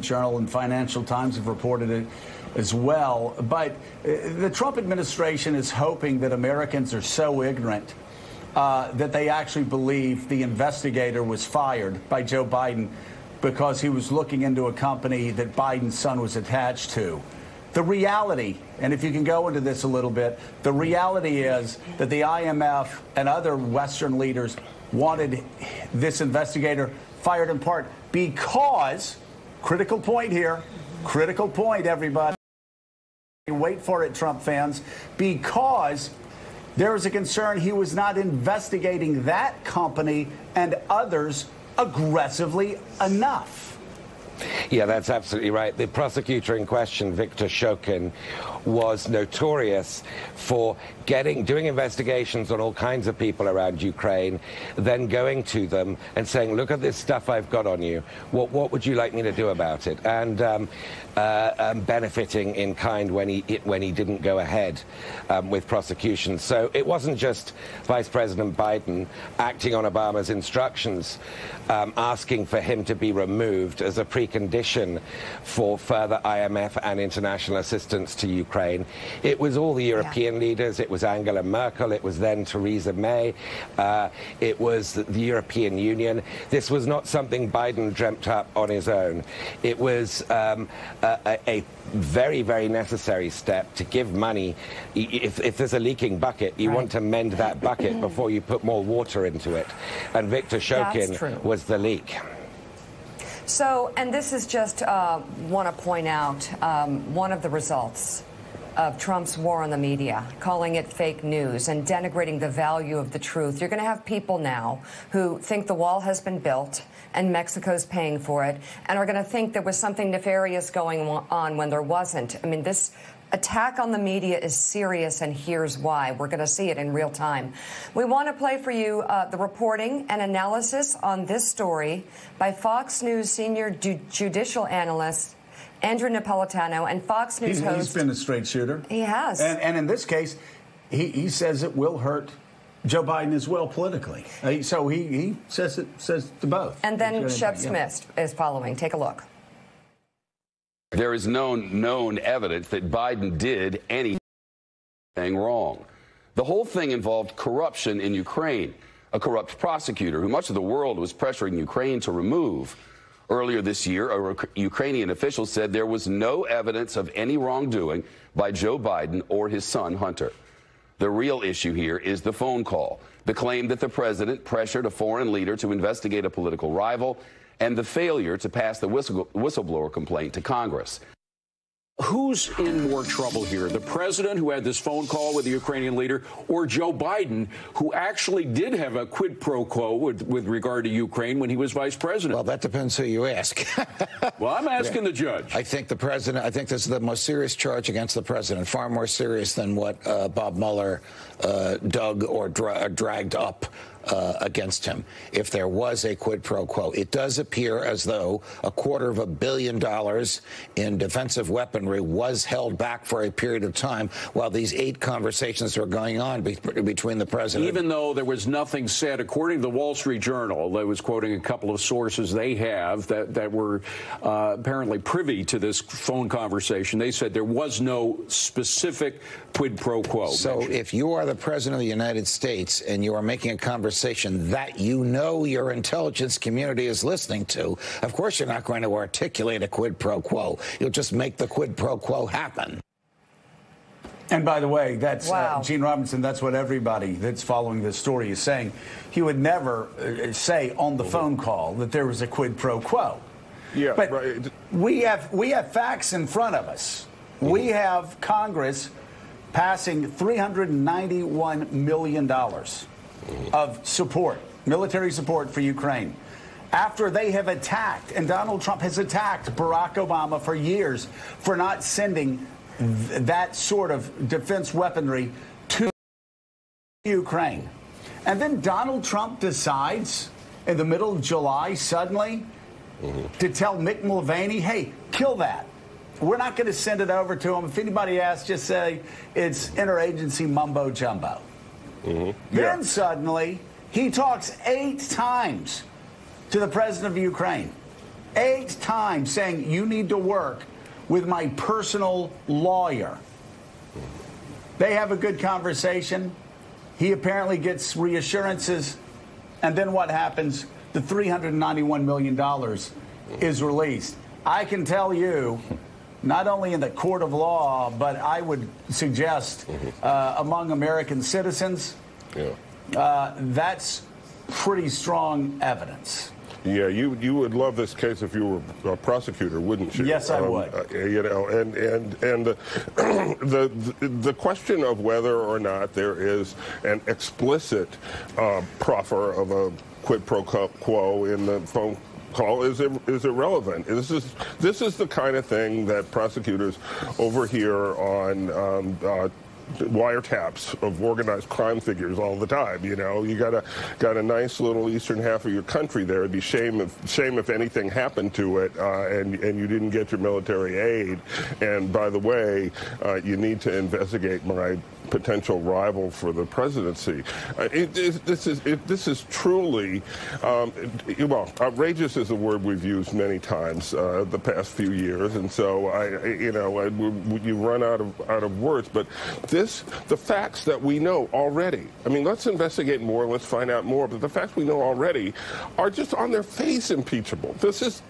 Journal and Financial Times have reported it as well. But the Trump administration is hoping that Americans are so ignorant that they actually believe the investigator was fired by Joe Biden because he was looking into a company that Biden's son was attached to. The reality, and if you can go into this a little bit, the reality is that the IMF and other Western leaders wanted this investigator fired in part because, critical point here, critical point, everybody, wait for it, Trump fans, because there was a concern he was not investigating that company and others aggressively enough. Yeah, that's absolutely right. The prosecutor in question, Viktor Shokin, was notorious for doing investigations on all kinds of people around Ukraine, then going to them and saying, look at this stuff I've got on you. What would you like me to do about it? And benefiting in kind when he didn't go ahead with prosecution. So it wasn't just Vice President Biden acting on Obama's instructions, asking for him to be removed as a precondition for further IMF and international assistance to Ukraine. It was all the European leaders. It was Angela Merkel. It was then Theresa May. It was the European Union. This was not something Biden dreamt up on his own. It was a very, very necessary step to give money. If there's a leaking bucket, you want to mend that bucket before you put more water into it. And Viktor Shokin was the leak. So, and this is just want to point out one of the results of Trump's war on the media, calling it fake news and denigrating the value of the truth. You're going to have people now who think the wall has been built and Mexico's paying for it and are going to think there was something nefarious going on when there wasn't. I mean, this attack on the media is serious, and here's why. We're going to see it in real time. We want to play for you the reporting and analysis on this story by Fox News senior judicial analyst Andrew Napolitano and Fox News host. He's been a straight shooter. He has. And in this case, he says it will hurt Joe Biden as well politically. So he says to both. And then Shep Smith is following. Take a look. There is known evidence that Biden did anything wrong. The whole thing involved corruption in Ukraine, a corrupt prosecutor who much of the world was pressuring Ukraine to remove. Earlier this year, a Ukrainian official said there was no evidence of any wrongdoing by Joe Biden or his son, Hunter. The real issue here is the phone call, the claim that the president pressured a foreign leader to investigate a political rival, and the failure to pass the whistleblower complaint to Congress. Who's in more trouble here? The president, who had this phone call with the Ukrainian leader, or Joe Biden, who actually did have a quid pro quo with regard to Ukraine when he was vice president? Well, that depends who you ask. Well, I'm asking the judge. I think the president, I think this is the most serious charge against the president, far more serious than what Bob Mueller dug or dragged up against him. If there was a quid pro quo, it does appear as though $250 million in defensive weaponry was held back for a period of time while these 8 conversations were going on between the president. Even though there was nothing said, according to the Wall Street Journal, that was quoting a couple of sources they have that were apparently privy to this phone conversation. They said there was no specific quid pro quo. So if you are the president of the United States and you are making a conversation that you know your intelligence community is listening to, of course you're not going to articulate a quid pro quo. You'll just make the quid pro quo happen. And by the way, that's Gene Robinson. That's what everybody that's following this story is saying. He would never say on the phone call that there was a quid pro quo. Yeah, but right. we have facts in front of us. We have Congress passing $391 million of support, military support for Ukraine, after they have attacked, and Donald Trump has attacked Barack Obama for years for not sending that sort of defense weaponry to Ukraine. And then Donald Trump decides in the middle of July suddenly to tell Mick Mulvaney, hey, kill that. We're not going to send it over to him. If anybody asks, just say it's interagency mumbo jumbo. Then suddenly he talks 8 times to the president of Ukraine. 8 times saying you need to work with my personal lawyer. They have a good conversation. He apparently gets reassurances. And then what happens? The $391 million is released. I can tell you, not only in the court of law, but I would suggest among American citizens, that's pretty strong evidence. Yeah, you would love this case if you were a prosecutor, wouldn't you? Yes, I would. You know, and the question of whether or not there is an explicit proffer of a quid pro quo in the phone call is irrelevant. This is the kind of thing that prosecutors overhear on wiretaps of organized crime figures all the time. You know, you got a nice little eastern half of your country there. It'd be shame if anything happened to it, and you didn't get your military aid. And by the way, you need to investigate my potential rival for the presidency. This is truly, well, outrageous is a word we've used many times the past few years, and so you run out of words. But the facts that we know already. I mean, let's investigate more. Let's find out more. But the facts we know already are just on their face impeachable. This is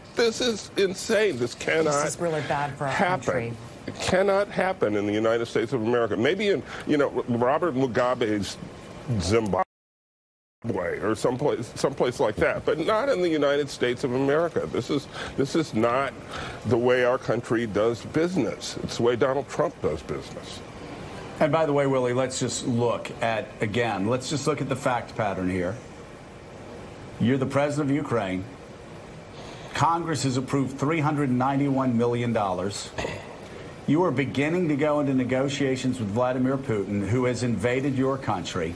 insane. This cannot. This is really bad for our country. It cannot happen in the United States of America. Maybe in, Robert Mugabe's Zimbabwe or someplace like that, but not in the United States of America. This is not the way our country does business. It's the way Donald Trump does business. And by the way, Willie, let's just look at the fact pattern here. You're the president of Ukraine. Congress has approved $391 million. You are beginning to go into negotiations with Vladimir Putin, who has invaded your country.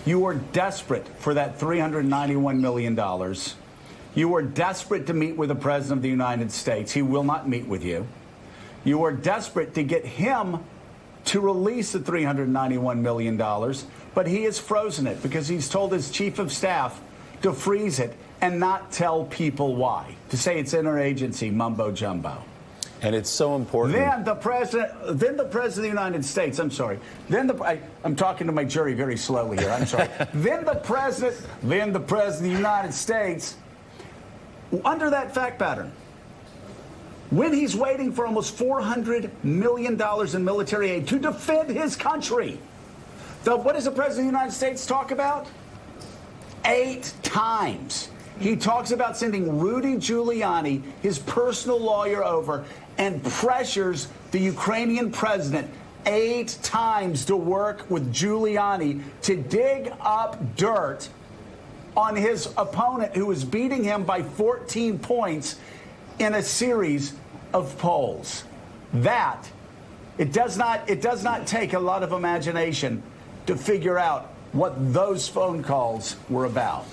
You are desperate for that $391 million. You are desperate to meet with the President of the United States. He will not meet with you. You are desperate to get him to release the $391 million, but he has frozen it because he's told his chief of staff to freeze it and not tell people why, to say it's interagency mumbo jumbo. And it's so important. Then the president of the United States, I'm sorry. I'm talking to my jury very slowly here. I'm sorry. then the president of the United States, under that fact pattern, when he's waiting for almost $400 million in military aid to defend his country, what does the president of the United States talk about? 8 times. He talks about sending Rudy Giuliani, his personal lawyer, over and pressures the Ukrainian president 8 times to work with Giuliani to dig up dirt on his opponent who is beating him by 14 points in a series of polls. It does not take a lot of imagination to figure out what those phone calls were about.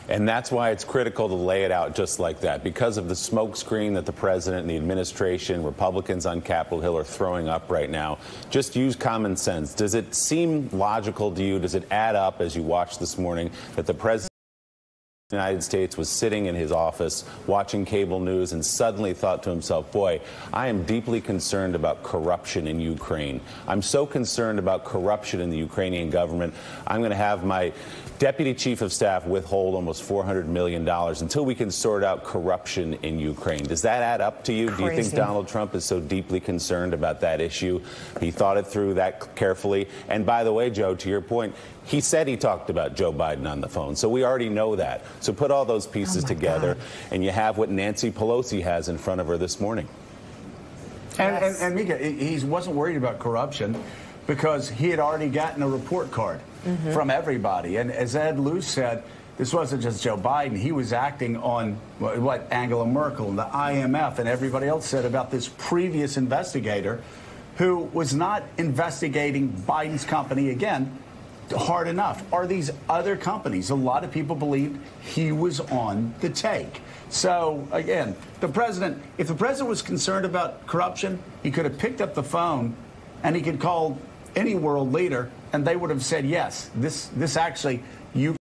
And that's why it's critical to lay it out just like that, because of the smokescreen that the president and the administration, Republicans on Capitol Hill, are throwing up right now. Just use common sense. Does it seem logical to you? Does it add up, as you watched this morning, that the president of the United States was sitting in his office watching cable news and suddenly thought to himself, boy, I am deeply concerned about corruption in Ukraine. I'm so concerned about corruption in the Ukrainian government, I'm going to have my deputy chief of staff withhold almost $400 million until we can sort out corruption in Ukraine. Does that add up to you? Crazy. Do you think Donald Trump is so deeply concerned about that issue? He thought it through that carefully. And by the way, Joe, to your point, he said he talked about Joe Biden on the phone, so we already know that. So put all those pieces together, and you have what Nancy Pelosi has in front of her this morning. And Mika, he wasn't worried about corruption because he had already gotten a report card from everybody. And as Ed Luce said, this wasn't just Joe Biden. He was acting on what Angela Merkel and the IMF and everybody else said about this previous investigator who was not investigating Biden's company again hard enough. Are these other companies? A lot of people believed he was on the take. So, again, if the president was concerned about corruption, he could have picked up the phone and he could call any world leader and they would have said, yes, this actually, you